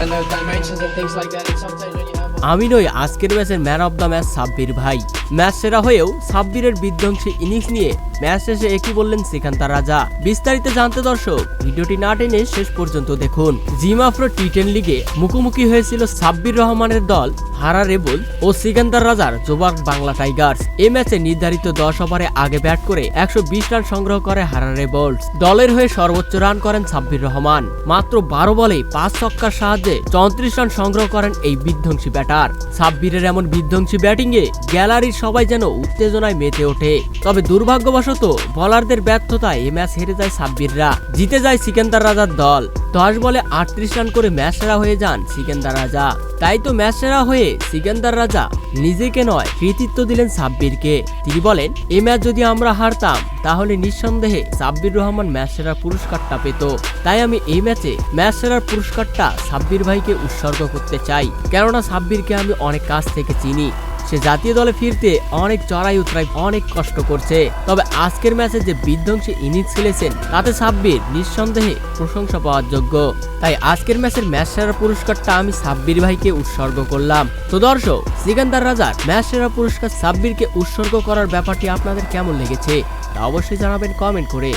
and those dimensions and things like that. And sometimes when you have আমি নই আজকের ম্যাচের man of the match Sabbir ভাই। Match সেরা হয়েও সাব্বিরের বিধ্বংসী ইনিংস নিয়ে ম্যাচ শেষে একই বললেন সিকান্দার রাজা। বিস্তারিত জানতে দর্শক ভিডিওটি না টেনে শেষ পর্যন্ত দেখুন। জিম আফ্রো টি10 লিগে মুখোমুখি হয়েছিল সাব্বির রহমানের দল হারা রেবল ও সিকান্দার রাজার জোবার্গ বাংলা টাইগার্স। এই ম্যাচে নির্ধারিত 10 ওভারে আগে ব্যাট করে 120 রান সংগ্রহ করে হারা রেবলস। দলের হয়ে সর্বোচ্চ রান করেন সাব্বির রহমান। মাত্র 12 বলে 5 ছক্কার সাহায্যে 34 রান সংগ্রহ করেন এই বিধ্বংসী ব্যাটার। সাব্বিরের এমন বিধ্বংসী ব্যাটিংয়ে গ্যালারির সবাই যেন উত্তেজনায় মেতে ওঠে। তবে দুর্ভাগ্যবশত বোলারদের ব্যর্থতায় এই ম্যাচ হেরে যায় সাব্বিররা। জিতে যায় সিকান্দার রাজার দল। 10 বলে 38 রান করে ম্যাচ সেরা হয়ে যান সিকান্দার রাজা। তাই তো ম্যাচ সেরা হয়ে সিকান্দার রাজা নিজেকে নয় কৃতিত্ব দিলেন সাব্বিরকে। তিনি বলেন, এই ম্যাচ যদি আমরা হারতাম তাহলে নিঃসন্দেহে সাব্বির রহমান ম্যাচ সেরার পুরস্কারটা পেত। তাই আমি এই ম্যাচে ম্যাচ সেরার পুরস্কারটা সাব্বির ভাইকে উৎসর্গ করতে চাই, কেননা সাব্বিরকে আমি অনেক কাছ থেকে চিনি। সে জাতীয় দলে ফিরতে অনেক চড়াই উতরাই অনেক কষ্ট করছে। তবে আজকের ম্যাচে যে বিধ্বংসী ইনিংস খেলেছেন তাতে সাব্বির নিঃসন্দেহে প্রশংসা পাওয়ার যোগ্য। তাই আজকের ম্যাচের ম্যাচ সেরা পুরস্কারটা আমি সাব্বির ভাইকে উৎসর্গ করলাম। তো দর্শক, সিকান্দার রাজার ম্যাচ সেরা পুরস্কার সাব্বিরকে উৎসর্গ করার ব্যাপারটি আপনাদের কেমন লেগেছে তা অবশ্যই জানাবেন কমেন্ট করে।